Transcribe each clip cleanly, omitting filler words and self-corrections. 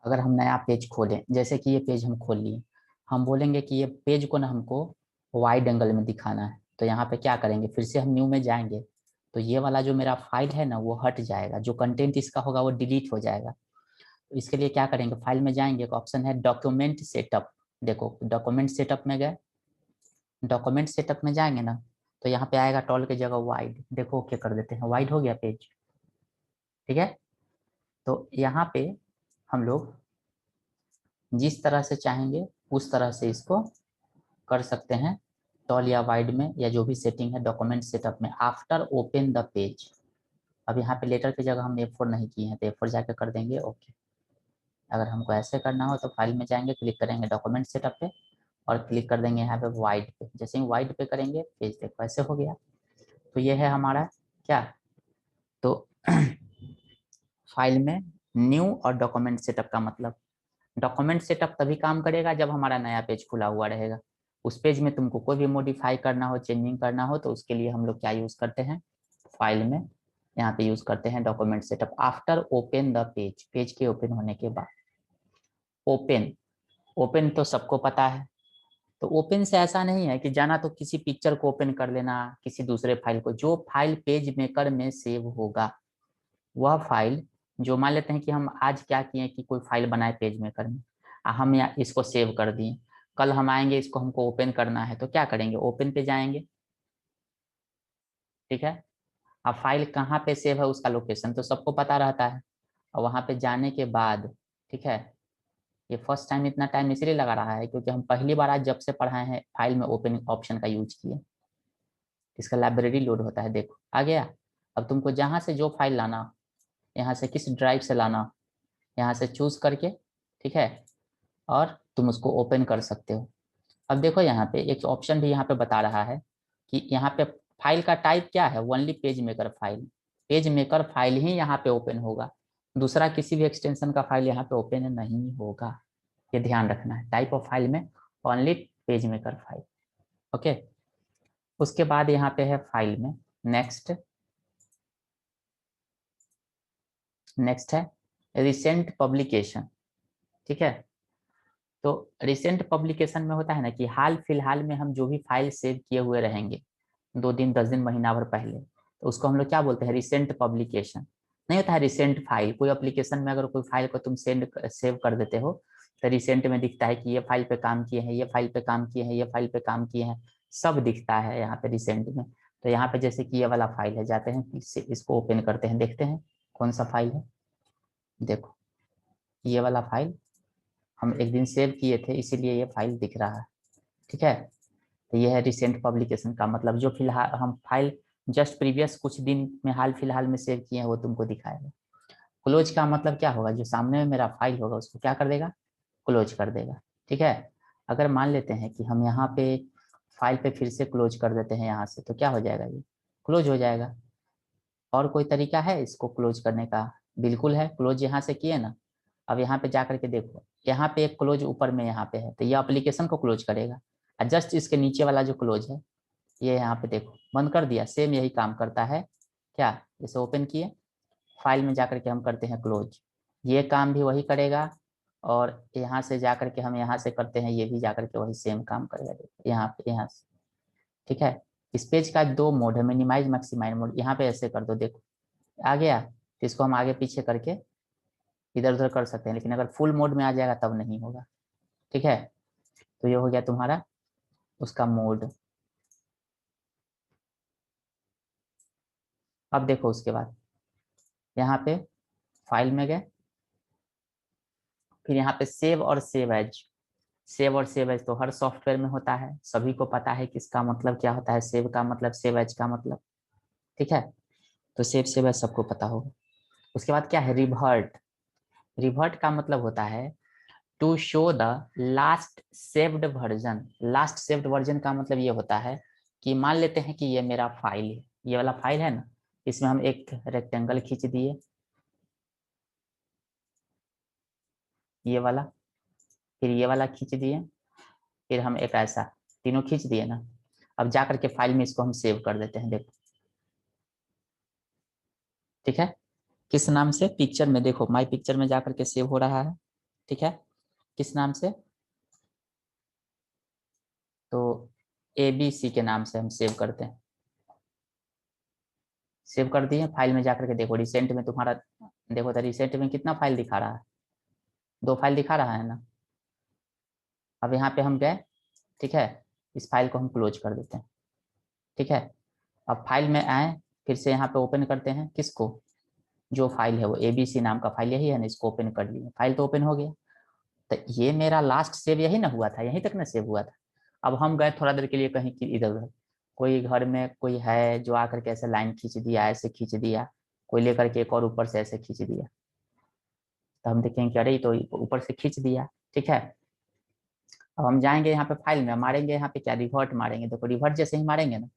अगर हम नया पेज खोलें, जैसे कि ये पेज हम खोल लिए, हम बोलेंगे कि ये पेज को ना हमको वाइड एंगल में दिखाना है, तो यहाँ पे क्या करेंगे, फिर से हम न्यू में जाएंगे, तो ये वाला जो मेरा फाइल है ना वो हट जाएगा, जो कंटेंट इसका होगा वो डिलीट हो जाएगा। तो इसके लिए क्या करेंगे, फाइल में जाएंगे, एक ऑप्शन है डॉक्यूमेंट सेटअप। देखो डॉक्यूमेंट सेटअप में गए, डॉक्यूमेंट सेटअप में जाएंगे ना, तो यहाँ पे आएगा टॉल की जगह वाइड। देखो ओके कर देते हैं, वाइड हो गया पेज। ठीक है, तो यहाँ पे हम लोग जिस तरह से चाहेंगे उस तरह से इसको कर सकते हैं, टॉल या वाइड में, या जो भी सेटिंग है डॉक्यूमेंट सेटअप में। आफ्टर ओपन द पेज, अब यहाँ पे लेटर की जगह हम F4 नहीं किए हैं, तो F4 जाके कर देंगे ओके। अगर हमको ऐसे करना हो तो फाइल में जाएंगे, क्लिक करेंगे डॉक्यूमेंट सेटअप पे, और क्लिक कर देंगे यहाँ पे वाइड पे। जैसे ही वाइड पे करेंगे पेज देखो ऐसे हो गया। तो ये है हमारा क्या, तो फाइल में न्यू और डॉक्यूमेंट सेटअप का मतलब। डॉक्यूमेंट सेटअप तभी काम करेगा जब हमारा नया पेज खुला हुआ रहेगा। उस पेज में तुमको कोई भी मॉडिफाई करना हो, चेंजिंग करना हो, तो उसके लिए हम लोग क्या यूज करते हैं, फाइल में यहाँ पे यूज करते हैं document setup. After open the page, page के ओपन होने के बाद। ओपन, ओपन तो सबको पता है, तो ओपन से ऐसा नहीं है कि जाना तो किसी पिक्चर को ओपन कर लेना, किसी दूसरे फाइल को। जो फाइल पेज मेकर में सेव होगा, वह फाइल, जो मान लेते हैं कि हम आज क्या किए कि कोई फाइल बनाए पेज मेकर में, हम यहाँ इसको सेव कर दिए, कल हम आएंगे इसको हमको ओपन करना है, तो क्या करेंगे, ओपन पे जाएंगे। ठीक है, अब फाइल कहाँ पे सेव है उसका लोकेशन तो सबको पता रहता है, और वहां पे जाने के बाद, ठीक है, ये फर्स्ट टाइम इतना टाइम इसलिए लगा रहा है क्योंकि हम पहली बार आज जब से पढ़ाए हैं फाइल में ओपन ऑप्शन का यूज किए। इसका लाइब्रेरी लोड होता है, देखो आ गया। अब तुमको जहां से जो फाइल लाना, यहाँ से किस ड्राइव से लाना, यहाँ से चूज करके, ठीक है, और तुम उसको ओपन कर सकते हो। अब देखो यहाँ पे एक ऑप्शन भी यहाँ पे बता रहा है कि यहाँ पे फाइल का टाइप क्या है, only page maker file. Page maker file ही यहाँ पे ओपन होगा, दूसरा किसी भी एक्सटेंशन का फाइल यहाँ पे ओपन नहीं होगा। ये ध्यान रखना है, टाइप ऑफ फाइल में only page maker file. Okay, उसके बाद यहाँ पे है फाइल में नेक्स्ट, नेक्स्ट है रिसेंट पब्लिकेशन। ठीक है, तो रिसेंट पब्लिकेशन में होता है ना कि हाल फिलहाल में हम जो भी फाइल सेव किए हुए रहेंगे, 2 दिन 10 दिन महीना भर पहले, तो उसको हम लोग क्या बोलते हैं, रिसेंट पब्लिकेशन। नहीं होता है रिसेंट फाइल, कोई एप्लीकेशन में अगर कोई फाइल को तुम सेव कर देते हो, तो रिसेंट में दिखता है कि ये फाइल पे काम किए हैं, ये फाइल पे काम किए हैं, ये फाइल पे काम किए हैं, सब दिखता है यहाँ पे रिसेंट में। तो यहाँ पे जैसे कि ये वाला फाइल है, जाते हैं इसको ओपन करते हैं, देखते हैं कौन सा फाइल है। देखो ये वाला फाइल हम एक दिन सेव किए थे, इसीलिए ये फाइल दिख रहा है। ठीक है, तो ये है रिसेंट पब्लिकेशन का मतलब, जो फिलहाल हम फाइल जस्ट प्रीवियस कुछ दिन में हाल फिलहाल में सेव किए हैं वो तुमको दिखाएगा। क्लोज का मतलब क्या होगा, जो सामने में मेरा फाइल होगा उसको क्या कर देगा, क्लोज कर देगा। ठीक है, अगर मान लेते हैं कि हम यहाँ पे फाइल पे फिर से क्लोज कर देते हैं यहाँ से, तो क्या हो जाएगा, ये क्लोज हो जाएगा। और कोई तरीका है इसको क्लोज करने का, बिल्कुल है, क्लोज यहाँ से किए ना। अब यहाँ पे जा करके देखो, यहाँ पे एक क्लोज ऊपर में यहाँ पे है, तो ये एप्लीकेशन को क्लोज करेगा, और जस्ट इसके नीचे वाला जो क्लोज है, ये यहाँ पे देखो बंद कर दिया, सेम यही काम करता है। क्या, इसे ओपन किए, फाइल में जाकर के हम करते हैं क्लोज, ये काम भी वही करेगा। और यहाँ से जाकर के हम यहाँ से करते हैं, ये भी जाकर के वही सेम काम करेगा, देखो यहाँ पे, यहाँ से। ठीक है, इस पेज का 2 मोड है, मिनिमाइज मैक्सिमाइज मोड, यहाँ पे ऐसे कर दो, देखो आ गया, तो इसको हम आगे पीछे करके इधर उधर कर सकते हैं, लेकिन अगर फुल मोड में आ जाएगा तब नहीं होगा। ठीक है, तो ये हो गया तुम्हारा उसका मोड। अब देखो उसके बाद यहाँ पे फाइल में गए, फिर यहाँ पे सेव और सेव एज। सेव और सेव एज तो हर सॉफ्टवेयर में होता है, सभी को पता है कि इसका मतलब क्या होता है, सेव का मतलब, सेव एज का मतलब। ठीक है, तो सेव एज सबको पता होगा। उसके बाद क्या है, रिवर्ट। रिवर्ट का मतलब होता है to show the last saved version. Last saved version का मतलब ये होता है कि मान लेते हैं कि ये मेरा फाइल है, ये वाला फाइल है ना, इसमें हम एक रेक्टेंगल खींच दिए, ये वाला, फिर ये वाला खींच दिए, फिर हम एक ऐसा, तीनों खींच दिए ना। अब जा करके फाइल में इसको हम सेव कर देते हैं, देखो। ठीक है, किस नाम से? पिक्चर में देखो, माई पिक्चर में जाकर के सेव हो रहा है, ठीक है। किस नाम से? तो ABC के नाम से हम सेव करते हैं। सेव कर दिए, फाइल में जाकर के देखो रिसेंट में तुम्हारा, देखो तो रिसेंट में कितना फाइल दिखा रहा है? 2 फाइल दिखा रहा है ना। अब यहाँ पे हम गए, ठीक है, इस फाइल को हम क्लोज कर देते हैं, ठीक है। अब फाइल में आए, फिर से यहाँ पे ओपन करते हैं, किसको? जो फाइल है वो ABC नाम का फाइल यही है ना, इसको ओपन कर लिए, फाइल तो ओपन हो गया। तो ये मेरा लास्ट सेव यही ना हुआ था, यहीं तक ना सेव हुआ था। अब हम गए थोड़ा देर के लिए कहीं की इधर उधर, कोई घर में कोई है जो आकर के ऐसे लाइन खींच दिया, ऐसे खींच दिया, कोई लेकर के एक और ऊपर से ऐसे खींच दिया, तो हम देखेंगे कि अरे तो ऊपर से खींच दिया, ठीक है। अब हम जाएंगे यहाँ पे फाइल में, मारेंगे यहाँ पे क्या, रिवर्ट मारेंगे। देखो रिवर्ट जैसे ही मारेंगे ना,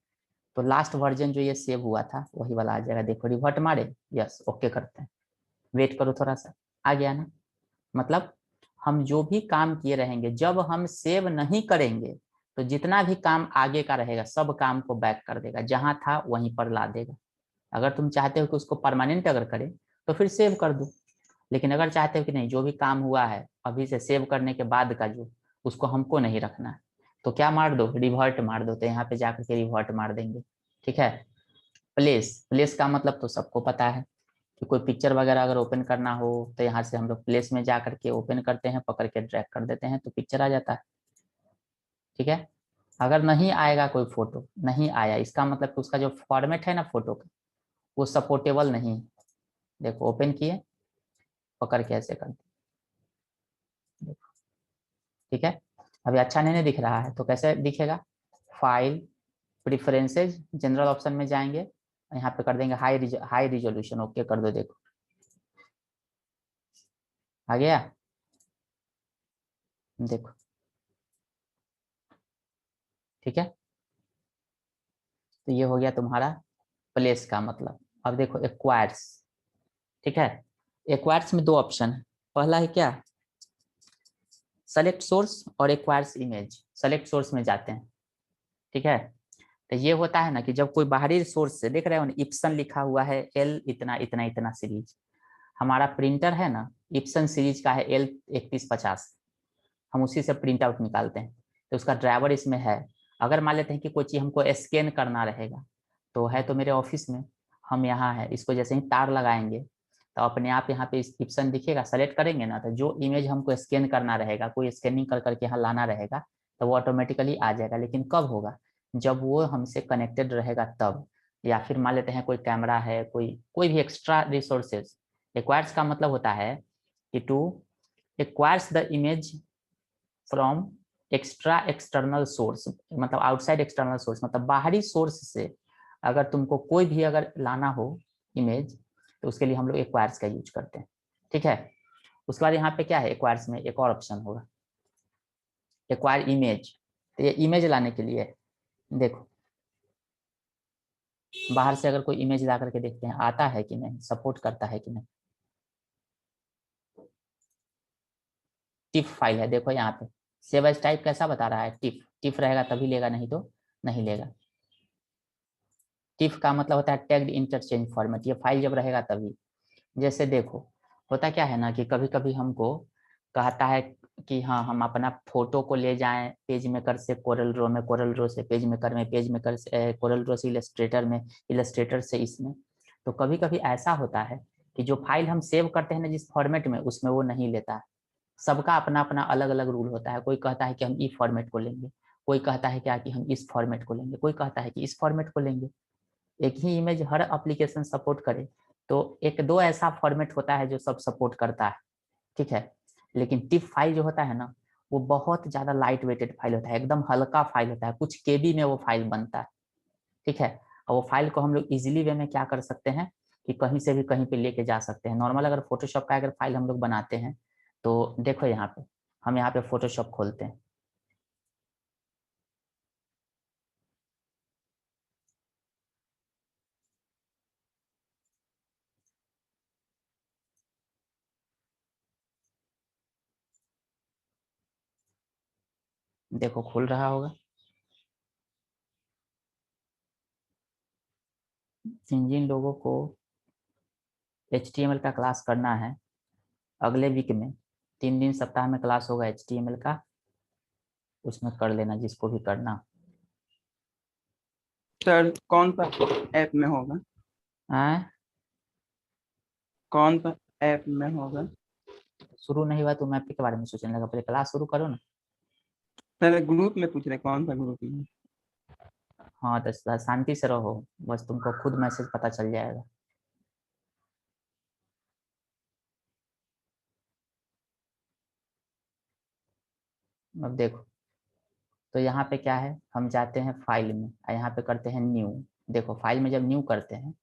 तो लास्ट वर्जन जो ये सेव हुआ था वही वाला आ जाएगा। देखो रिवर्ट मारे, यस, ओके करते हैं, वेट करो थोड़ा सा, आ गया ना। मतलब हम जो भी काम किए रहेंगे, जब हम सेव नहीं करेंगे तो जितना भी काम आगे का रहेगा सब काम को बैक कर देगा, जहां था वहीं पर ला देगा। अगर तुम चाहते हो कि उसको परमानेंट अगर करे तो फिर सेव कर दो, लेकिन अगर चाहते हो कि नहीं, जो भी काम हुआ है अभी से सेव करने के बाद का जो, उसको हमको नहीं रखना है, तो क्या मार दो, रिवर्ट मार दो। तो यहाँ पे जाकर के रिवर्ट मार देंगे, ठीक है। प्लेस, प्लेस का मतलब तो सबको पता है कि कोई पिक्चर वगैरह अगर ओपन करना हो तो यहाँ से हम लोग प्लेस में जा करके ओपन करते हैं, पकड़ के ड्रैग कर देते हैं तो पिक्चर आ जाता है, ठीक है। अगर नहीं आएगा कोई फोटो, नहीं आया, इसका मतलब कि उसका जो फॉर्मेट है ना फोटो का, वो सपोर्टेबल नहीं है। देखो ओपन किए, पकड़ के ऐसे कर दिए, देखो, ठीक है। अभी अच्छा नहीं दिख रहा है तो कैसे दिखेगा? फाइल, प्रिफरेंसेज, जनरल ऑप्शन में जाएंगे, यहाँ पे कर देंगे हाई रिजोल्यूशन, ओके कर दो, देखो आ गया, देखो, ठीक है। तो ये हो गया तुम्हारा प्लेस का मतलब। अब देखो एक्वायर्स, ठीक है। एक्वायर्स में 2 ऑप्शन है, पहला है क्या, सेलेक्ट सोर्स और एक्वायर्स इमेज। सेलेक्ट सोर्स में जाते हैं, ठीक है। तो ये होता है ना कि जब कोई बाहरी सोर्स से, देख रहे हो ना इप्सन लिखा हुआ है, एल इतना इतना इतना सीरीज, हमारा प्रिंटर है ना इप्सन सीरीज का है L3150, हम उसी से प्रिंट आउट निकालते हैं, तो उसका ड्राइवर इसमें है। अगर मान लेते हैं कि कोई चीज़ हमको स्कैन करना रहेगा, तो है तो मेरे ऑफिस में, हम यहाँ है, इसको जैसे ही तार लगाएंगे तो अपने आप यहाँ पे ऑप्शन दिखेगा, सेलेक्ट करेंगे ना, तो जो इमेज हमको स्कैन करना रहेगा, कोई स्कैनिंग कर करके यहाँ लाना रहेगा, तो वो ऑटोमेटिकली आ जाएगा। लेकिन कब होगा? जब वो हमसे कनेक्टेड रहेगा तब, या फिर मान लेते हैं कोई कैमरा है, कोई कोई भी एक्स्ट्रा रिसोर्सेज। एक्वायर्स का मतलब होता है कि to acquires the image from extra external source, मतलब आउटसाइड एक्सटर्नल सोर्स, मतलब बाहरी सोर्स से अगर तुमको कोई भी अगर लाना हो इमेज, तो उसके लिए हम लोग एक्वायर्स का यूज करते हैं, ठीक है। उसके बाद यहाँ पे क्या है, एक्वायर्स में एक और ऑप्शन होगा, एक्वायर इमेज। तो ये इमेज लाने के लिए, देखो बाहर से अगर कोई इमेज ला करके देखते हैं आता है कि नहीं, सपोर्ट करता है कि नहीं। टिफ फाइल है, देखो यहाँ पे सेव एज टाइप कैसा बता रहा है, टिफ, टिफ रहेगा तभी लेगा, नहीं तो नहीं लेगा। टिफ का मतलब होता है टैग्ड इंटरचेंज फॉर्मेट, ये फाइल जब रहेगा तभी। जैसे देखो, होता क्या है ना कि कभी कभी हमको कहता है कि हाँ हम अपना फोटो को ले जाएं पेज मेकर से कोरल ड्रॉ में, कोरल ड्रॉ से पेज मेकर में, पेज मेकर से कोरल ड्रॉ से इलस्ट्रेटर में, इलस्ट्रेटर से इसमें। तो कभी कभी ऐसा होता है कि जो फाइल हम सेव करते हैं ना जिस फॉर्मेट में, उसमें वो नहीं लेता है। सबका अपना अपना अलग अलग रूल होता है, कोई कहता है कि हम ई फॉर्मेट को लेंगे, कोई कहता है क्या कि हम इस फॉर्मेट को लेंगे, कोई कहता है कि इस फॉर्मेट को लेंगे। एक ही इमेज हर एप्लीकेशन सपोर्ट करे तो एक दो ऐसा फॉर्मेट होता है जो सब सपोर्ट करता है, ठीक है। लेकिन टिप फाइल जो होता है ना, वो बहुत ज्यादा लाइट वेटेड फाइल होता है, एकदम हल्का फाइल होता है, कुछ केबी में वो फाइल बनता है, ठीक है। और वो फाइल को हम लोग इजिली वे में क्या कर सकते हैं कि कहीं से भी कहीं पे लेके जा सकते हैं। नॉर्मल अगर फोटोशॉप का अगर फाइल हम लोग बनाते हैं, तो देखो यहाँ पे, हम यहाँ पे फोटोशॉप खोलते हैं, देखो खुल रहा होगा। जिन जिन लोगों को HTML का क्लास करना है अगले वीक में, 3 दिन सप्ताह में क्लास होगा HTML का, उसमें कर लेना जिसको भी करना। सर कौन सा ऐप में होगा? हाँ, कौन सा ऐप में होगा? शुरू नहीं हुआ तो मैप के बारे में सोचने लगा, पहले क्लास शुरू करो ना। सर ग्रुप में पूछ रहे, कौन सा ग्रुप में? हाँ तो शांति से रहो, बस तुमको खुद मैसेज पता चल जाएगा। अब देखो, तो यहाँ पे क्या है, हम जाते हैं फाइल में, यहाँ पे करते हैं न्यू। देखो फाइल में जब न्यू करते हैं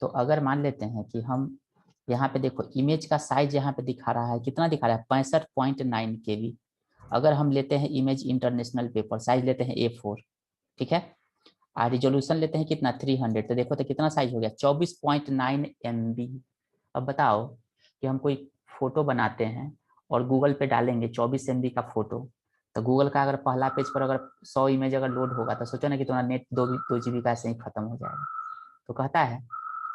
तो अगर मान लेते हैं कि हम यहाँ पे देखो इमेज का साइज यहाँ पे दिखा रहा है, कितना दिखा रहा है, 65.9 KB। अगर हम लेते हैं इमेज इंटरनेशनल पेपर, साइज लेते हैं A4, ठीक है, और रिजोल्यूशन लेते हैं कितना 300, तो देखो तो कितना साइज हो गया 24.9 MB। अब बताओ कि हम कोई फोटो बनाते हैं और गूगल पे डालेंगे 24 MB का फोटो, तो गूगल का अगर पहला पेज पर अगर 100 इमेज अगर लोड होगा तो सोचो ना कि तुम्हारा नेट 2 GB का ऐसे ही खत्म हो जाएगा। तो कहता है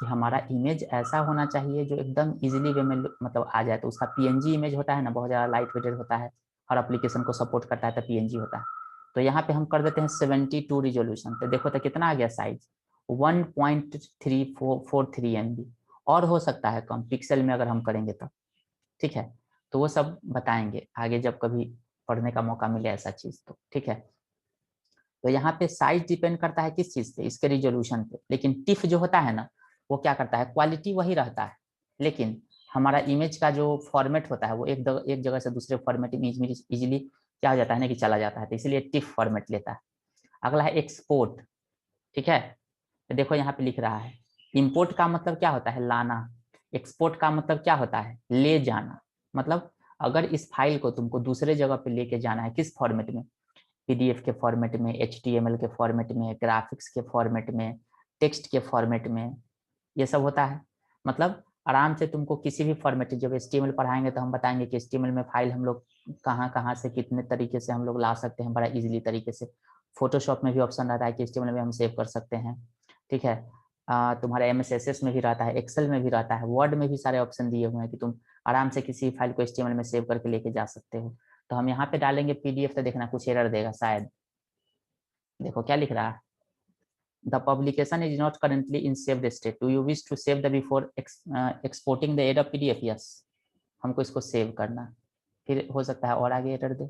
कि हमारा इमेज ऐसा होना चाहिए जो एकदम इजीली वे में मतलब आ जाए, तो उसका PNG इमेज होता है ना, बहुत ज़्यादा लाइट वेटेड होता है, हर एप्लीकेशन को सपोर्ट करता है तो PNG होता है। तो यहाँ पे हम कर देते हैं 72 रिजोल्यूशन, तो देखो तो कितना आ गया साइज 1.3443 MB। और हो सकता है कम पिक्सल में अगर हम करेंगे तो, ठीक है, तो वो सब बताएंगे आगे जब कभी पढ़ने का मौका मिले ऐसा चीज तो, ठीक है। तो यहाँ पे साइज डिपेंड करता है किस चीज पे, इसके रिजोल्यूशन पे, लेकिन टिफ जो होता है ना वो क्या करता है, क्वालिटी वही रहता है, लेकिन हमारा इमेज का जो फॉर्मेट होता है वो एक जगह से दूसरे फॉर्मेट में इजिली क्या हो जाता है ना कि चला जाता है, तो इसलिए टिफ फॉर्मेट लेता है। अगला है एक्सपोर्ट, ठीक है, तो देखो यहाँ पे लिख रहा है इंपोर्ट का मतलब क्या होता है, लाना। एक्सपोर्ट का मतलब क्या होता है, ले जाना। मतलब अगर इस फाइल को तुमको दूसरे जगह पे लेके जाना है, किस फॉर्मेट में, PDF के फॉर्मेट में, HTML के फॉर्मेट में, ग्राफिक्स के फॉर्मेट में, टेक्स्ट के फॉर्मेट में, ये सब होता है। मतलब आराम से तुमको किसी भी फॉर्मेट, जब HTML पढ़ाएंगे तो हम बताएंगे कि HTML में फाइल हम लोग कहाँ कहाँ से कितने तरीके से हम लोग ला सकते हैं बड़ा इजीली तरीके से। फोटोशॉप में भी ऑप्शन रहता है कि HTML में हम सेव कर सकते हैं, ठीक है। तुम्हारे MSSS में भी रहता है, एक्सेल में भी रहता है, वर्ड में भी सारे ऑप्शन दिए हुए हैं कि तुम आराम से किसी फाइल को HTML में सेव करके लेके जा सकते हो। तो हम यहाँ पे डालेंगे PDF, तो देखना कुछ एरर देगा शायद। देखो क्या लिख रहा है, the publication is not currently in saved state, do you wish to save the before exporting the error PDF, yes, हमको इसको सेव करना। फिर हो सकता है और आगे एरर दे,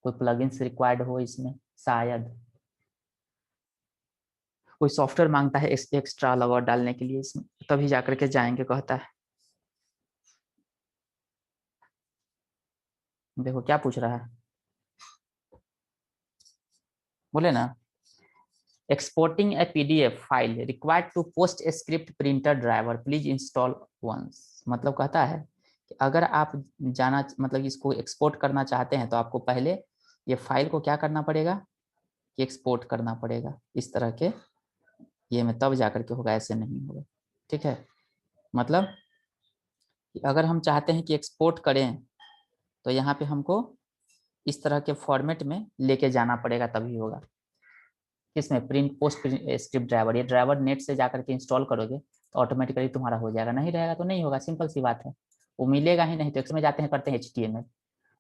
कोई प्लगइन्स रिक्वायर्ड हो इसमें शायद, कोई सॉफ्टवेयर मांगता है एक्स्ट्रा अलग और डालने के लिए इसमें, तभी जाकर के जाएंगे कहता है। देखो क्या पूछ रहा है, बोले ना, exporting a PDF file required to post a script printer driver please install once. मतलब कहता है कि अगर आप जाना मतलब इसको एक्सपोर्ट करना चाहते हैं तो आपको पहले ये फाइल को क्या करना पड़ेगा कि एक्सपोर्ट करना पड़ेगा इस तरह के, ये में तब जाकर के होगा, ऐसे नहीं होगा, ठीक है। मतलब अगर हम चाहते हैं कि एक्सपोर्ट करें तो यहाँ पे हमको इस तरह के फॉर्मेट में लेके जाना पड़ेगा तभी होगा। किसमें, प्रिंट पोस्ट स्क्रिप्ट ड्राइवर, ये ड्राइवर नेट से जाकर के इंस्टॉल करोगे तो ऑटोमेटिकली तुम्हारा हो जाएगा, नहीं रहेगा तो नहीं होगा, सिंपल सी बात है। वो मिलेगा ही नहीं तो इसमें जाते हैं करते हैं HTML।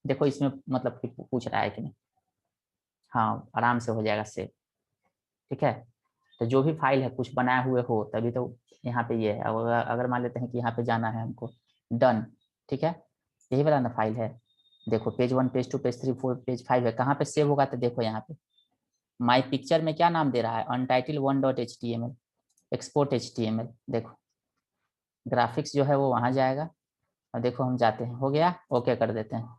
देखो इसमें मतलब पूछ रहा है कि नहीं, हाँ आराम से हो जाएगा सेव, ठीक है। तो जो भी फाइल है कुछ बनाए हुए हो तभी तो यहाँ पे ये है। अगर मान लेते हैं कि यहाँ पे जाना है हमको, डन, ठीक है, यही वाला ना फाइल है। देखो पेज 1 पेज 2 पेज 3 4 पेज 5 है, कहाँ पे सेव होगा, तो देखो यहाँ पे माई पिक्चर में क्या नाम दे रहा है, untitled1.html, एक्सपोर्ट HTML। देखो ग्राफिक्स जो है वो वहां जाएगा, और देखो हम जाते हैं, हो गया, ओके कर देते हैं।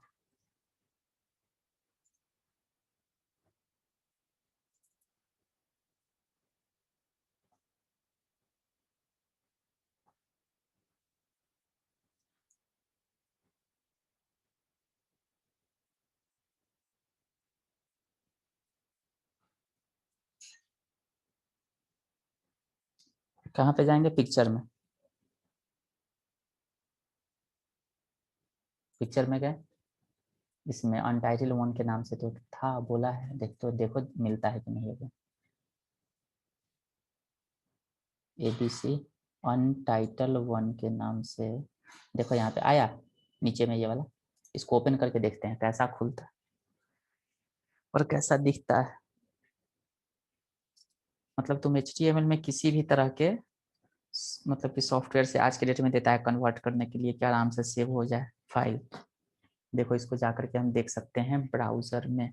कहाँ पे जाएंगे, पिक्चर में, पिक्चर में गए, इसमें untitled1 के नाम से तो था, बोला है, देख तो देखो मिलता है कि नहीं होगा, ABC अनटाइटल 1 के नाम से। देखो यहाँ पे आया नीचे में ये वाला, इसको ओपन करके देखते हैं कैसा खुलता है और कैसा दिखता है। मतलब तुम HTML में किसी भी तरह के मतलब कि सॉफ्टवेयर से आज के डेट में देता है कन्वर्ट करने के लिए कि आराम से सेव हो जाए फाइल। देखो इसको जाकर के हम देख सकते हैं ब्राउजर में,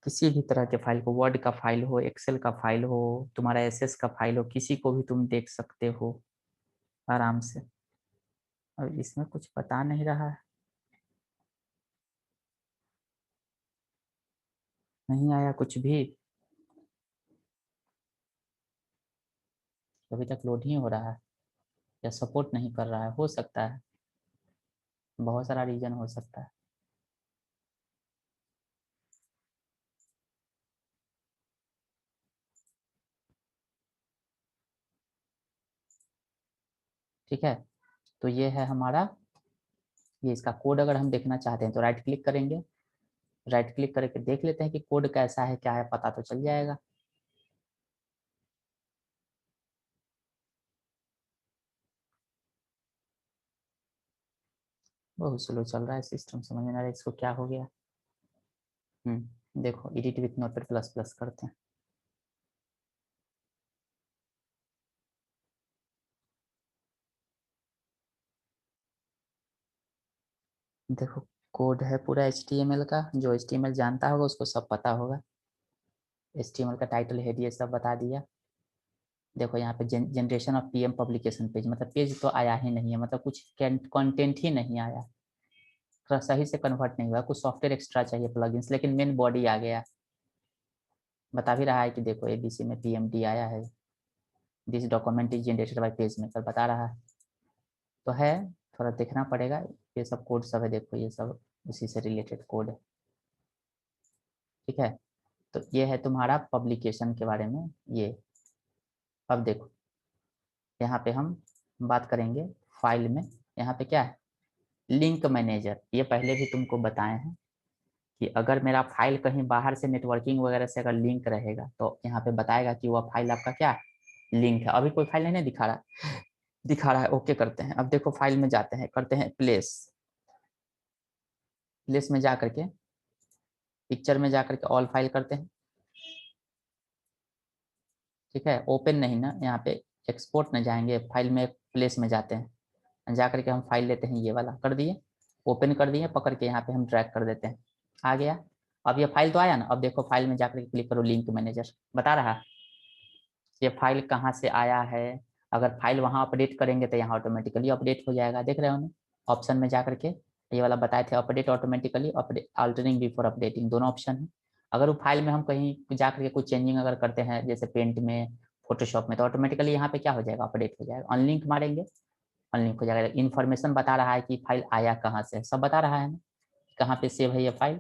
किसी भी तरह के फाइल को, वर्ड का फाइल हो, एक्सेल का फाइल हो, तुम्हारा एसएस का फाइल हो, किसी को भी तुम देख सकते हो आराम से। और इसमें कुछ बता नहीं रहा है, नहीं आया कुछ भी, अभी तक लोड नहीं हो रहा है या सपोर्ट नहीं कर रहा है, हो सकता है, बहुत सारा रीजन हो सकता है। ठीक है, तो ये है हमारा, ये इसका कोड अगर हम देखना चाहते हैं तो राइट क्लिक करेंगे, राइट क्लिक करके देख लेते हैं कि कोड कैसा है क्या है, पता तो चल जाएगा। बहुत स्लो चल रहा है सिस्टम, समझ में आ रहा है इसको क्या हो गया। देखो edit with notepad plus plus करते हैं। देखो कोड है पूरा HTML का, जो HTML जानता होगा उसको सब पता होगा। HTML का टाइटल हेड ये सब बता दिया। देखो यहाँ पे generation of PM publication page, मतलब पेज तो आया ही नहीं है, मतलब कुछ कंटेंट ही नहीं आया, सही से कन्वर्ट नहीं हुआ, कुछ सॉफ्टवेयर एक्स्ट्रा चाहिए प्लगइन्स, लेकिन मेन बॉडी आ गया। बता भी रहा है कि देखो ABC में PMD आया है, this document is generated by page maker, बता रहा है तो है, थोड़ा देखना पड़ेगा। ये सब कोड सब है, देखो ये सब उसी से रिलेटेड कोड है। ठीक है, तो ये है तुम्हारा पब्लिकेशन के बारे में ये। अब देखो यहाँ पे हम बात करेंगे फाइल में, यहाँ पे क्या है, लिंक मैनेजर। ये पहले भी तुमको बताए हैं कि अगर मेरा फाइल कहीं बाहर से नेटवर्किंग वगैरह से अगर लिंक रहेगा तो यहाँ पे बताएगा कि वह फाइल आपका क्या है, लिंक है। अभी कोई फाइल नहीं दिखा रहा, दिखा रहा है, ओके करते हैं। अब देखो फाइल में जाते हैं, करते हैं प्लेस, प्लेस में जा करके पिक्चर में जा करके ऑल फाइल करते हैं। ठीक है, ओपन नहीं ना, यहाँ पे एक्सपोर्ट में जाएंगे, फाइल में प्लेस में जाते हैं, जा करके हम फाइल लेते हैं, ये वाला कर दिए, ओपन कर दिए, पकड़ के यहाँ पे हम ड्रैग कर देते हैं, आ गया। अब ये फाइल तो आया ना, अब देखो फाइल में जाकर क्लिक करो, लिंक मैनेजर बता रहा है ये फाइल कहाँ से आया है। अगर फाइल वहाँ अपडेट करेंगे तो यहाँ ऑटोमेटिकली अपडेट हो जाएगा, देख रहे हो ना, ऑप्शन में जा करके ये वाला बताए थे, update automatically, update altering before updating, दोनों ऑप्शन है। अगर वो फाइल में हम कहीं जा करके कुछ चेंजिंग अगर करते हैं जैसे पेंट में, फोटोशॉप में, तो ऑटोमेटिकली यहाँ पे क्या हो जाएगा, अपडेट हो जाएगा। अनलिंक मारेंगे, अनलिंक हो जाएगा। इन्फॉर्मेशन बता रहा है कि फाइल आया कहाँ से, सब बता रहा है ना, कहाँ पे सेव है ये फाइल,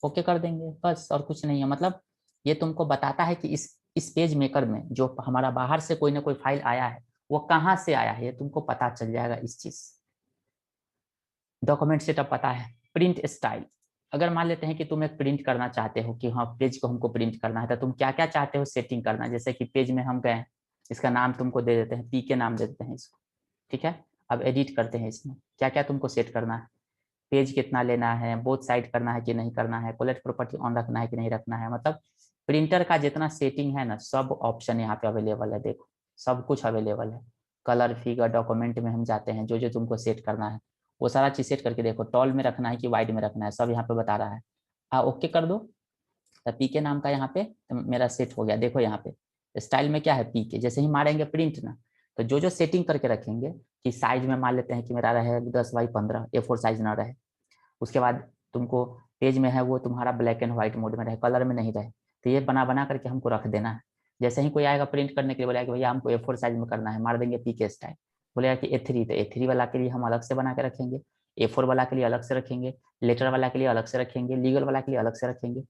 ओके कर देंगे बस, और कुछ नहीं है। मतलब ये तुमको बताता है कि इस पेज मेकर में जो हमारा बाहर से कोई ना कोई फाइल आया है वो कहाँ से आया है, ये तुमको पता चल जाएगा इस चीज। डॉक्यूमेंट सेटअप पता है, प्रिंट स्टाइल, अगर मान लेते हैं कि तुम एक प्रिंट करना चाहते हो कि हाँ पेज को हमको प्रिंट करना है, तो तुम क्या क्या चाहते हो सेटिंग करना, जैसे कि पेज में हम गए, इसका नाम तुमको दे देते हैं, PK नाम दे देते हैं इसको। ठीक है, अब एडिट करते हैं, इसमें क्या क्या तुमको सेट करना है, पेज कितना लेना है, बोथ साइड करना है कि नहीं करना है, कोलेट प्रॉपर्टी ऑन रखना है कि नहीं रखना है, मतलब प्रिंटर का जितना सेटिंग है ना सब ऑप्शन यहाँ पे अवेलेबल है। देखो सब कुछ अवेलेबल है, कलर फिगर डॉक्यूमेंट में हम जाते हैं, जो जो तुमको सेट करना है वो सारा चीज सेट करके देखो, टॉल में रखना है कि वाइड में रखना है, सब यहाँ पे बता रहा है। ओके कर दो, तो PK नाम का यहाँ पे तो मेरा सेट हो गया। देखो यहाँ पे स्टाइल में क्या है, PK, जैसे ही मारेंगे प्रिंट ना, तो जो जो सेटिंग करके रखेंगे कि साइज में मान लेते हैं कि मेरा रहे 10x15 A4 साइज ना रहे, उसके बाद तुमको पेज में है वो तुम्हारा ब्लैक एंड व्हाइट मोड में रहे, कलर में नहीं रहे, तो ये बना बना करके हमको रख देना है। जैसे ही कोई आएगा प्रिंट करने के लिए, बोलेगा कि भैया हमको A4 साइज में करना है, मार देंगे PK स्टाइल, बोलेगा कि A3, तो A3 वाला के लिए हम अलग से बना के रखेंगे, A4 वाला के लिए अलग से रखेंगे, लेटर वाला के लिए अलग से रखेंगे, लीगल वाला के लिए अलग से रखेंगे।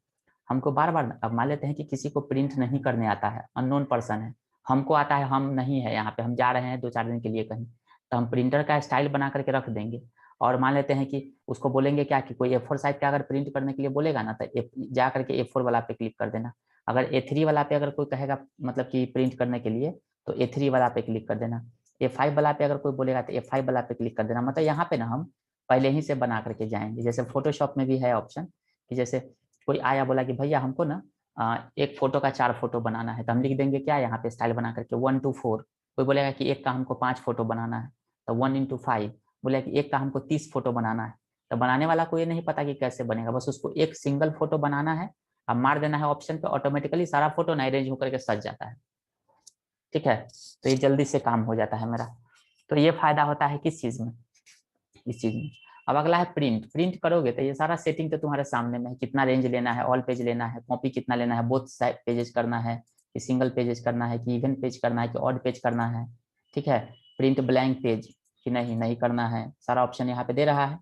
हमको बार बार, अब मान लेते हैं कि किसी को प्रिंट नहीं करने आता है, अननोन पर्सन है, हमको आता है, हम नहीं है यहाँ पे, हम जा रहे हैं 2-4 दिन के लिए कहीं, तो हम प्रिंटर का स्टाइल बना करके रख देंगे। और मान लेते हैं कि उसको बोलेंगे क्या कि कोई A4 साइज का अगर प्रिंट करने के लिए बोलेगा ना, तो जा करके A4 वाला पे क्लिक कर देना। अगर A3 वाला पे अगर कोई कहेगा मतलब कि प्रिंट करने के लिए, तो A3 वाला पे क्लिक कर देना। A5 वाला पे अगर कोई बोलेगा तो A5 वाला पे क्लिक कर देना। मतलब यहाँ पे ना हम पहले ही से बना करके जाएंगे। जैसे फोटोशॉप में भी है ऑप्शन कि जैसे कोई आया बोला कि भैया हमको ना एक फोटो का 4 फोटो बनाना है, तो हम लिख देंगे क्या यहाँ पे स्टाइल बना करके 1:4। कोई बोलेगा कि एक का हमको 5 फोटो बनाना है, तो 1:5। बोलेगा कि एक का हमको 30 फोटो बनाना है, तो बनाने वाला को ये नहीं पता कि कैसे बनेगा, बस उसको एक सिंगल फोटो बनाना है, अब मार देना है ऑप्शन पे, ऑटोमेटिकली सारा फोटो ना अरेंज होकर के सज जाता है। ठीक है, तो ये जल्दी से काम हो जाता है मेरा। तो ये फायदा होता है किस चीज में, इस चीज में। अब अगला है प्रिंट। प्रिंट करोगे तो ये सारा सेटिंग तो तुम्हारे सामने में है, कितना रेंज लेना है, ऑल पेज लेना है, कॉपी कितना लेना है, बोथ साइड पेजेस करना है कि सिंगल पेजेस करना है कि इवन पेज करना है कि ऑड पेज करना है। ठीक है, प्रिंट ब्लैंक पेज कि नहीं नहीं करना है, सारा ऑप्शन यहाँ पे दे रहा है।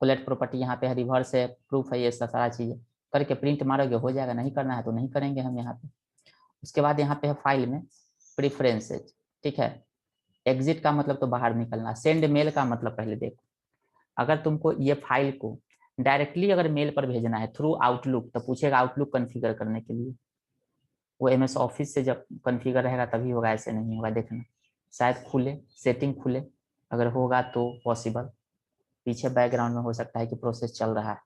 कोलेट प्रॉपर्टी यहाँ पे है, रिवर्स है, प्रूफ है, ये सारा चीज करके प्रिंट मारोगे हो जाएगा, नहीं करना है तो नहीं करेंगे हम यहाँ पे। उसके बाद यहाँ पे है फाइल में प्रिफरेंसेज। ठीक है, एग्जिट का मतलब तो बाहर निकलना, सेंड मेल का मतलब पहले देखो। अगर तुमको ये फाइल को डायरेक्टली अगर मेल पर भेजना है थ्रू आउटलुक, तो पूछेगा आउटलुक कॉन्फ़िगर करने के लिए। वो MS ऑफिस से जब कॉन्फ़िगर रहेगा तभी होगा, ऐसे नहीं होगा। देखना शायद खुले, सेटिंग खुले, अगर होगा तो पॉसिबल। पीछे बैकग्राउंड में हो सकता है कि प्रोसेस चल रहा है,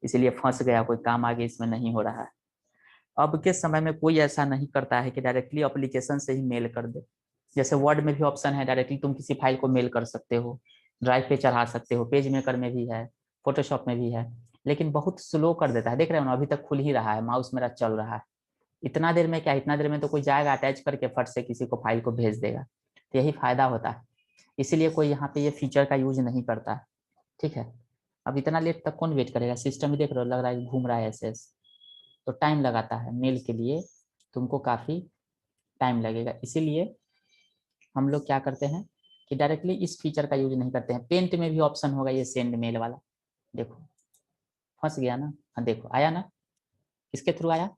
इसलिए फंस गया, कोई काम आगे इसमें नहीं हो रहा है। अब के समय में कोई ऐसा नहीं करता है कि डायरेक्टली एप्लीकेशन से ही मेल कर दे। जैसे वर्ड में भी ऑप्शन है, डायरेक्टली तुम किसी फाइल को मेल कर सकते हो, ड्राइव पे चढ़ा सकते हो, पेज मेकर में भी है, फोटोशॉप में भी है, लेकिन बहुत स्लो कर देता है। देख रहे हो ना, अभी तक खुल ही रहा है, माउस मेरा चल रहा है। इतना देर में क्या, इतना देर में तो कोई जाएगा अटैच करके फट से किसी को फाइल को भेज देगा। तो यही फायदा होता है, इसीलिए कोई यहाँ पे ये फीचर का यूज नहीं करता है। ठीक है, अब इतना लेट तक कौन वेट करेगा, सिस्टम ही देख रहे हो, लग रहा है घूम रहा है ऐसे, तो टाइम लगाता है। मेल के लिए तुमको काफी टाइम लगेगा, इसीलिए हम लोग क्या करते हैं कि डायरेक्टली इस फीचर का यूज नहीं करते हैं। पेंट में भी ऑप्शन होगा ये सेंड मेल वाला, देखो फंस गया ना। हाँ देखो आया ना, किसके थ्रू आया,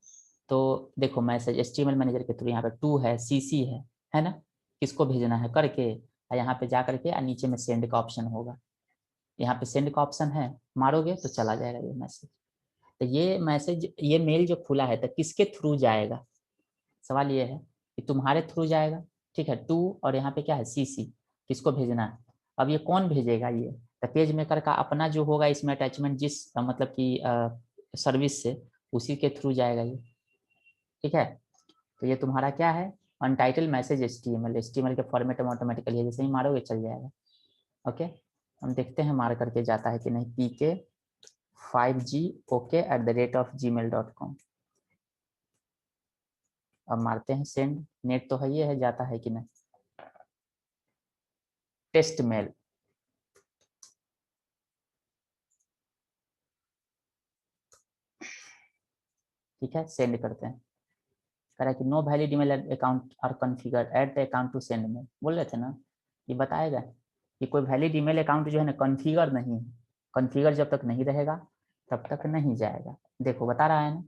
तो देखो मैसेज HTML मैनेजर के थ्रू, यहाँ पे टू है, CC है ना, किसको भेजना है करके, यहाँ पे जा करके नीचे में सेंड का ऑप्शन होगा, यहाँ पे सेंड का ऑप्शन है, मारोगे तो चला जाएगा ये मैसेज। तो ये मैसेज, ये मेल जो खुला है तो किसके थ्रू जाएगा, सवाल ये है कि तुम्हारे थ्रू जाएगा। ठीक है, टू और यहाँ पे क्या है CC, किसको भेजना है। अब ये कौन भेजेगा, ये तो पेज मेकर का अपना जो होगा इसमें अटैचमेंट, जिस मतलब कि सर्विस से, उसी के थ्रू जाएगा ये। ठीक है, तो ये तुम्हारा क्या है, अनटाइटल मैसेज HTML के फॉर्मेट में ऑटोमेटिकली है, जैसे ही मारोगे चल जाएगा। ओके, हम देखते हैं मार करके जाता है कि नहीं। pk5g@gmail.com। अब मारते हैं सेंड, नेट तो है, ये है, जाता है कि नहीं। टेस्ट मेल, ठीक है, सेंड करते हैं। कह रहा है कि no valid email account are configure, add the account to send mail. बोल रहे थे ना, ये बताएगा कि कोई वैलिड ईमेल अकाउंट जो है ना कॉन्फ़िगर नहीं है। कॉन्फ़िगर जब तक नहीं रहेगा तब तक नहीं जाएगा। देखो बता रहा है ना,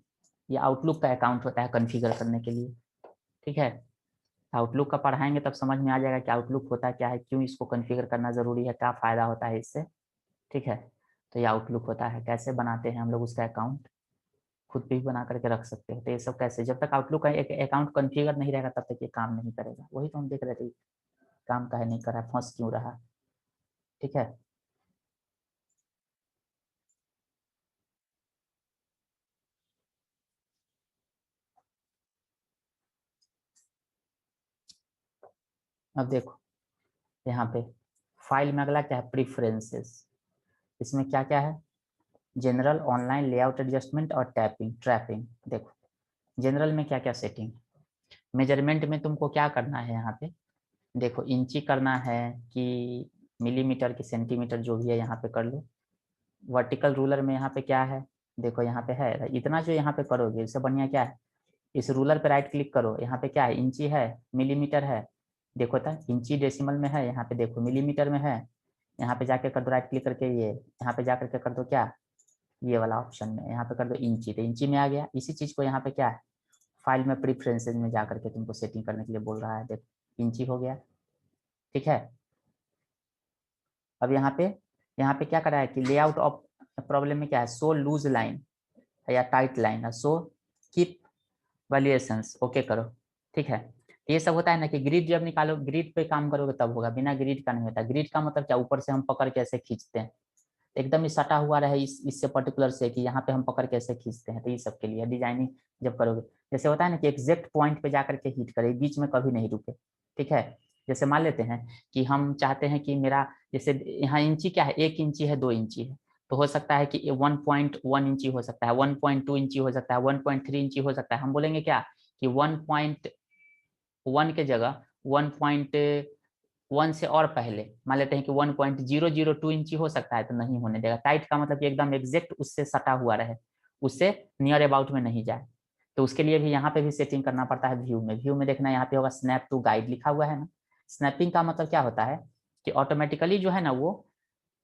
ये आउटलुक का अकाउंट होता है कॉन्फ़िगर करने के लिए। ठीक है, आउटलुक का पढ़ाएंगे तब समझ में आ जाएगा कि आउटलुक होता क्या है, क्यों इसको कॉन्फ़िगर करना जरूरी है, क्या फायदा होता है इससे। ठीक है, तो ये आउटलुक होता है, कैसे बनाते हैं हम लोग उसका अकाउंट, खुद भी बना करके रख सकते हो। तो ये सब कैसे, जब तक आउटलुक का एक अकाउंट कॉन्फ़िगर नहीं रहेगा तब तक ये काम नहीं करेगा। वही तो हम देख रहे थे, काम काहे नहीं कर रहा, फंस क्यों रहा। ठीक है, अब देखो यहाँ पे फाइल में अगला क्या है, प्रीफरेंसेस। इसमें क्या क्या है, जनरल, ऑनलाइन, लेआउट एडजस्टमेंट और टैपिंग ट्रैपिंग। देखो जनरल में क्या क्या सेटिंग। मेजरमेंट में तुमको क्या करना है यहाँ पे, देखो इंची करना है कि मिलीमीटर की सेंटीमीटर, जो भी है यहाँ पे कर लो। वर्टिकल रूलर में यहाँ पे क्या है, देखो यहाँ पे है, इतना जो यहाँ पे करोगे इससे बढ़िया क्या है, इस रूलर पे राइट क्लिक करो, यहाँ पे क्या है, इंची है, मिलीमीटर है, देखो था इंची डेसिमल में है, यहाँ पे देखो मिलीमीटर में है। यहाँ पे जाके कर दो राइट क्लिक करके, ये यहाँ पे जा करके कर दो क्या, ये वाला ऑप्शन में यहाँ पे कर दो इंची, तो इंची में आ गया। इसी चीज को यहाँ पे क्या है, फाइल में प्रीफरेंसेज में जा करके तुमको सेटिंग करने के लिए बोल रहा है। देखो इंची हो गया। ठीक है, अब यहाँ पे क्या करा है कि लेआउट ऑफ प्रॉब्लम में क्या है, शो लूज लाइन या टाइट लाइन है, शो कीप वैल्यूएशंस, ओके करो। ठीक है, तो ये सब होता है ना कि ग्रिड जब निकालो, ग्रिड पे काम करोगे तब होगा, बिना ग्रिड का नहीं होता। ग्रिड का मतलब क्या, ऊपर से हम पकड़ के ऐसे खींचते हैं, एकदम ही सटा हुआ रहे इससे पर्टिकुलर से कि यहाँ पे हम पकड़ के ऐसे खींचते हैं। तो ये सब के लिए डिजाइनिंग जब करोगे, जैसे होता है ना कि एग्जैक्ट पॉइंट पे जाकर के हिट करे, बीच में कभी नहीं रुके। ठीक है, जैसे मान लेते हैं कि हम चाहते हैं कि मेरा, जैसे यहाँ इंची क्या है, 1 इंची है, 2 इंची है, तो हो सकता है कि 1.1 इंची हो सकता है, 1.2 इंची हो सकता है, 1.3 इंची हो सकता है। हम बोलेंगे क्या कि 1.1 के जगह 1.1 से और पहले मान लेते हैं कि 1.002 इंची हो सकता है, तो नहीं होने देगा। टाइट का मतलब कि एकदम एग्जैक्ट उससे सटा हुआ रहे, उससे नियर अबाउट में नहीं जाए। तो उसके लिए भी यहाँ पे भी सेटिंग करना पड़ता है। व्यू में, व्यू में देखना यहाँ पे होगा स्नैप टू गाइड लिखा हुआ है ना। स्नैपिंग का मतलब क्या होता है कि ऑटोमेटिकली जो है ना वो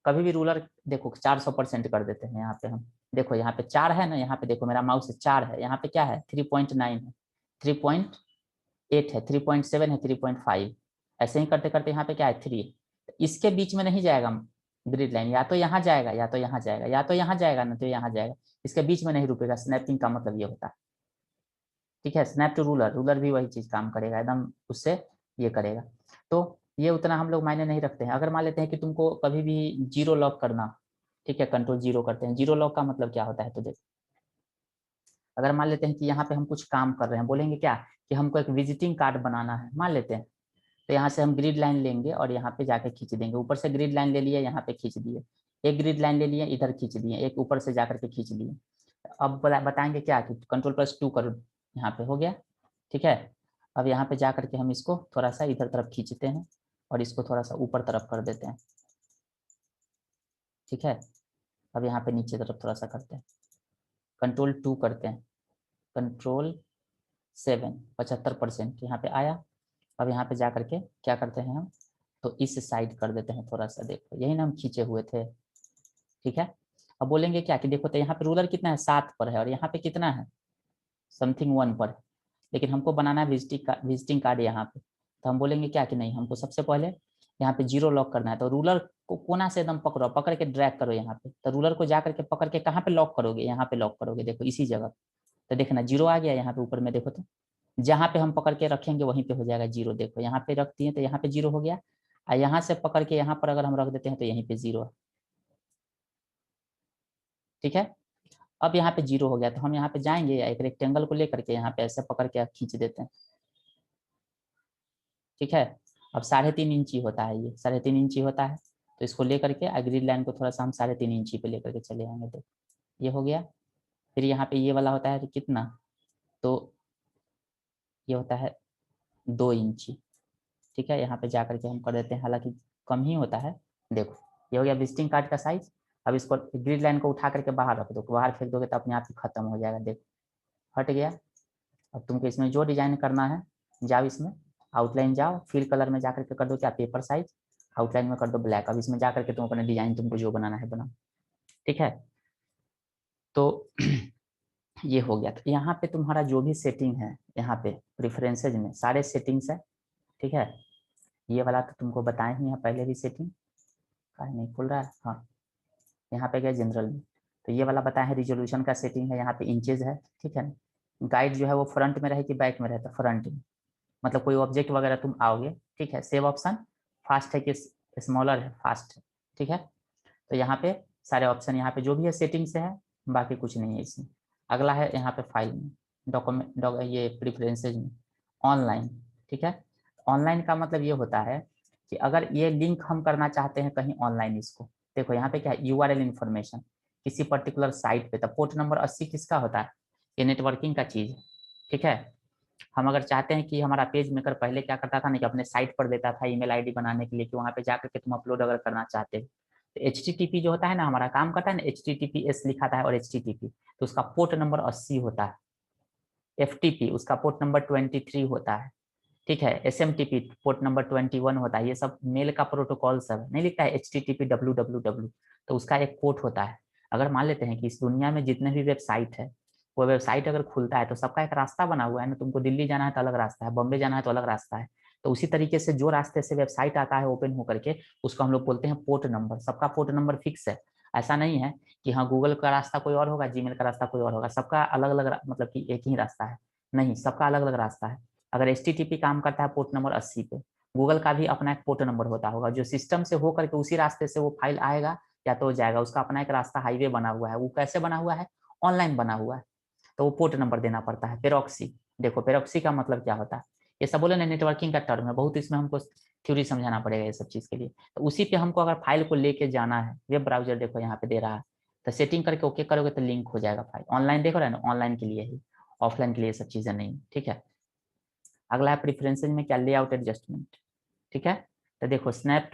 कभी भी रूलर देखो 400% कर देते हैं। यहाँ पे हम देखो, यहाँ पे 4 है ना, यहाँ पे देखो मेरा माउस 4 है, यहाँ पे क्या है 3.9 है, 3.8 है, 3.7 है, 3.5, ऐसे ही करते करते यहाँ पे क्या है 3। इसके बीच में नहीं जाएगा ग्रिड लाइन, या तो यहाँ जाएगा या तो यहाँ जाएगा, या तो यहाँ जाएगा ना तो यहाँ जाएगा, इसके बीच में नहीं रुकेगा। स्नैपिंग का मतलब ये होता है। ठीक है, स्नैप टू रूलर, रूलर भी वही चीज काम करेगा, एकदम उससे ये करेगा। तो ये उतना हम लोग मायने नहीं रखते हैं। अगर मान लेते हैं कि तुमको कभी भी जीरो लॉक करना, ठीक है, कंट्रोल जीरो करते हैं। जीरो लॉक का मतलब क्या होता है, तो देखो अगर मान लेते हैं कि यहाँ पे हम कुछ काम कर रहे हैं, बोलेंगे क्या कि हमको एक विजिटिंग कार्ड बनाना है मान लेते हैं, तो यहाँ से हम ग्रिड लाइन लेंगे और यहाँ पे जाके खींच देंगे। ऊपर से ग्रिड लाइन ले लिए, यहाँ पे खींच दिए, एक ग्रिड लाइन ले लिए, इधर खींच दिए, एक ऊपर से जाकर के खींच लिए। अब बताएंगे क्या कि कंट्रोल+2 करो, यहाँ पे हो गया। ठीक है, अब यहाँ पे जा करके हम इसको थोड़ा सा इधर तरफ खींचते हैं और इसको थोड़ा सा ऊपर तरफ कर देते हैं। ठीक है, अब यहाँ पे नीचे तरफ थोड़ा सा करते हैं, कंट्रोल 2 करते हैं, कंट्रोल 7, 75% यहाँ पे आया। अब यहाँ पे जा करके क्या करते हैं हम, तो इस साइड कर देते हैं थोड़ा सा, देखो यही ना हम खींचे हुए थे। ठीक है, अब बोलेंगे क्या कि देखो तो यहाँ पे रूलर कितना है 7 पर है, और यहाँ पे कितना है समथिंग 1 पर, लेकिन हमको बनाना है विजिटिंग कार्ड यहाँ पे। तो हम बोलेंगे क्या कि नहीं, हमको सबसे पहले यहाँ पे जीरो लॉक करना है। तो रूलर को कोना से एकदम पकड़ो, पकड़ के ड्रैग करो यहाँ पे। तो रूलर को जा करके पकड़ के कहाँ पे लॉक करोगे, यहाँ पे लॉक करोगे, देखो इसी जगह। तो देखना जीरो आ गया यहाँ पे ऊपर में, देखो तो जहाँ पे हम पकड़ के रखेंगे वहीं पे हो जाएगा जीरो। देखो यहाँ पे रख दिए तो यहाँ पे जीरो हो गया, और यहाँ से पकड़ के यहाँ पर अगर हम रख देते हैं तो यहीं पे जीरो है। ठीक है, अब यहाँ पे जीरो हो गया, तो हम यहाँ पे जाएंगे या एक रेक्टेंगल को लेकर के यहाँ पे ऐसे पकड़ के खींच देते हैं। ठीक है, अब 3.5 इंची होता है, ये 3.5 इंची होता है। तो इसको लेकर के ग्रिड लाइन को थोड़ा सा हम 3.5 इंची पे लेकर के चले आएंगे। देखो ये हो गया। फिर यहाँ पे ये वाला होता है कितना, तो ये होता है 2 इंची। ठीक है, यहाँ पे जा करके हम कर देते हैं, हालांकि कम ही होता है। देखो ये हो गया विजिटिंग कार्ड का साइज। अब इसको ग्रिड लाइन को उठा करके बाहर रख दो, बाहर फेंक दोगे तो अपने आप ही खत्म हो जाएगा। देखो हट गया। अब तुमको इसमें जो डिजाइन करना है, जाओ इसमें आउटलाइन जाओ, फिल कलर में जाकर के कर दो क्या पेपर साइज, आउटलाइन में कर दो ब्लैक। अब इसमें जाकर के तुम अपने डिजाइन तुमको जो बनाना है बनाओ। ठीक है, तो ये हो गया। तो यहाँ पे तुम्हारा जो भी सेटिंग है, यहाँ पे प्रेफरेंसेज में सारे सेटिंग्स है। ठीक है, ये वाला तो तुमको बताए ही हैं पहले भी सेटिंग, काहे नहीं खुल रहा है, हाँ यहाँ पे गया जनरल में। तो ये वाला बताया है, रिजोल्यूशन का सेटिंग है, यहाँ पे इंचेज है। ठीक है, गाइड जो है वो फ्रंट में रहे कि बैक में रहता, फ्रंट में, मतलब कोई ऑब्जेक्ट वगैरह तुम आओगे। ठीक है, सेव ऑप्शन, फास्ट है कि स्मॉलर है, फास्ट है। ठीक है, तो यहाँ पे सारे ऑप्शन यहाँ पे जो भी है सेटिंग से है, बाकी कुछ नहीं है इसमें। अगला है यहाँ पे फाइल में, डॉक्यूमेंट ये प्रिफरेंसेज में ऑनलाइन। ठीक है, ऑनलाइन का मतलब ये होता है कि अगर ये लिंक हम करना चाहते हैं कहीं ऑनलाइन, इसको देखो यहाँ पे क्या है URL इन्फॉर्मेशन किसी पर्टिकुलर साइट पे। तो पोर्ट नंबर 80 किसका होता है, ये नेटवर्किंग का चीज है। ठीक है, हम अगर चाहते हैं कि हमारा पेज मेकर पहले क्या करता था ना कि अपने साइट पर देता था ईमेल आईडी बनाने के लिए कि वहाँ पे जाकर के तुम अपलोड अगर करना चाहते हो, तो HTTP जो होता है ना हमारा काम करता है ना, HTTPS लिखाता है और HTTP, तो उसका पोर्ट नंबर 80 होता है। FTP उसका पोर्ट नंबर 23 होता है। ठीक है, SMTP पोर्ट नंबर 21 होता है। ये सब मेल का प्रोटोकॉल सब नहीं लिखता है HTTP www, तो उसका एक पोर्ट होता है। अगर मान लेते हैं कि इस दुनिया में जितने भी वेबसाइट है, वो वेबसाइट अगर खुलता है तो सबका एक रास्ता बना हुआ है ना, तुमको दिल्ली जाना है तो अलग रास्ता है, बॉम्बे जाना है तो अलग रास्ता है। तो उसी तरीके से जो रास्ते से वेबसाइट आता है ओपन होकर के, उसको हम लोग बोलते हैं पोर्ट नंबर। सबका पोर्ट नंबर फिक्स है, ऐसा नहीं है कि हाँ गूगल का रास्ता कोई और होगा, जीमेल का रास्ता कोई और होगा, सबका अलग अलग मतलब कि एक ही रास्ता है, नहीं सबका अलग अलग रास्ता है। अगर HTTP काम करता है पोर्ट नंबर 80 पे, गूगल का भी अपना एक पोर्ट नंबर होता होगा, जो सिस्टम से होकर के उसी रास्ते से वो फाइल आएगा या तो जाएगा, उसका अपना एक रास्ता हाईवे बना हुआ है। वो कैसे बना हुआ है? ऑनलाइन बना हुआ है, तो वो पोर्ट नंबर देना पड़ता है। पेरोक्सी, देखो पेरोक्सी का मतलब क्या होता है, ये सब बोले ना नेटवर्किंग का टर्म है, बहुत इसमें हमको थ्योरी समझाना पड़ेगा ये सब चीज के लिए। तो उसी पे हमको अगर फाइल को लेके जाना है, वेब ब्राउजर देखो यहाँ पे दे रहा है, तो सेटिंग करके ओके करोगे तो लिंक हो जाएगा फाइल। ऑनलाइन देखो रहे ना, ऑनलाइन के लिए ही, ऑफलाइन के लिए सब चीजें नहीं। ठीक है, अगला है प्रेफरेंसेज में क्या, लेआउट एडजस्टमेंट। ठीक है, तो देखो स्नैप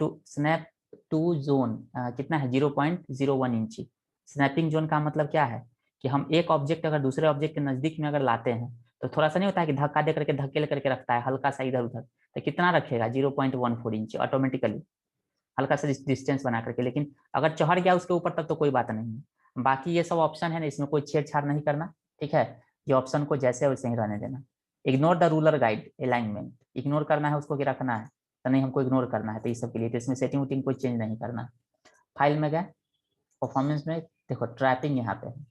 टू जोन कितना है, 0.01 इंची। स्नैपिंग जोन का मतलब क्या है कि हम एक ऑब्जेक्ट अगर दूसरे ऑब्जेक्ट के नजदीक में अगर लाते हैं, तो थोड़ा सा नहीं होता है कि धक्का दे करके धक्के लेकर रखता है हल्का सा इधर उधर, तो कितना रखेगा, 0.14 इंची ऑटोमेटिकली, हल्का सा डिस्टेंस बना करके। लेकिन अगर चढ़ गया उसके ऊपर तब तो कोई बात नहीं है। बाकी ये सब ऑप्शन है ना, इसमें कोई छेड़छाड़ नहीं करना। ठीक है, ये ऑप्शन को जैसे है वैसे ही रहने देना। Ignore the ruler guide alignment, ignore करना है उसको कि रखना है, तो नहीं हमको इग्नोर करना है। तो इस सब के लिए तो इसमें सेटिंग वेटिंग कोई चेंज नहीं करना। फाइल में गए, परफॉर्मेंस में देखो ट्रैपिंग यहाँ पे है,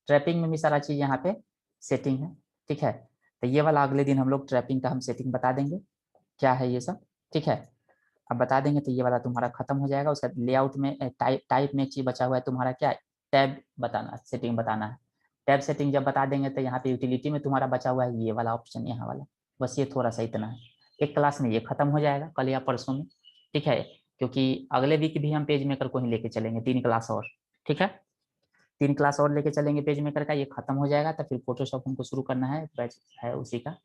ट्रैपिंग में भी सारा चीज यहाँ पे सेटिंग है। ठीक है, तो ये वाला अगले दिन हम लोग ट्रैपिंग का हम सेटिंग बता देंगे क्या है ये सब। ठीक है, अब बता देंगे तो ये वाला तुम्हारा खत्म हो जाएगा। उसका लेआउट में टाइप में एक चीज बचा हुआ है तुम्हारा, क्या, टैब बताना, सेटिंग बताना है। टैब सेटिंग जब बता देंगे तो यहाँ पे यूटिलिटी में तुम्हारा बचा हुआ है ये वाला ऑप्शन, यहाँ वाला। बस ये थोड़ा सा इतना है, एक क्लास में ये खत्म हो जाएगा कल या परसों में। ठीक है, क्योंकि अगले वीक भी हम पेज मेकर को ही लेके चलेंगे 3 क्लास और। ठीक है, 3 क्लास और लेके चलेंगे पेज मेकर का, ये खत्म हो जाएगा तो फिर फोटोशॉप हमको शुरू करना है, बैच है उसी का।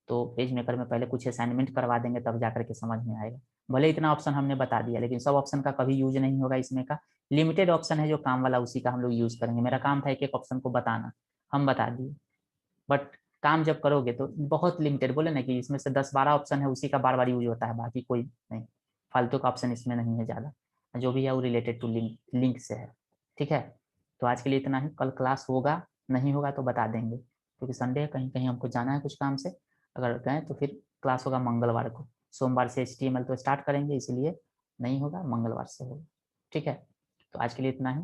तो पेज मेकर में पहले कुछ असाइनमेंट करवा देंगे तब जाकर के समझ में आएगा। भले इतना ऑप्शन हमने बता दिया, लेकिन सब ऑप्शन का कभी यूज नहीं होगा इसमें का। लिमिटेड ऑप्शन है जो काम वाला, उसी का हम लोग यूज करेंगे। मेरा काम था एक एक ऑप्शन को बताना, हम बता दिए, बट काम जब करोगे तो बहुत लिमिटेड, बोले ना कि इसमें से 10-12 ऑप्शन है, उसी का बार बार यूज होता है, बाकी कोई नहीं। फालतू का ऑप्शन इसमें नहीं है ज़्यादा, जो भी है वो रिलेटेड टू लिंक लिंक से है। ठीक है, तो आज के लिए इतना ही। कल क्लास होगा नहीं होगा तो बता देंगे, क्योंकि संडे है, कहीं कहीं हमको जाना है कुछ काम से। अगर गए तो फिर क्लास होगा मंगलवार को। सोमवार से HTML तो स्टार्ट करेंगे, इसलिए नहीं होगा, मंगलवार से होगा। ठीक है, तो आज के लिए इतना ही।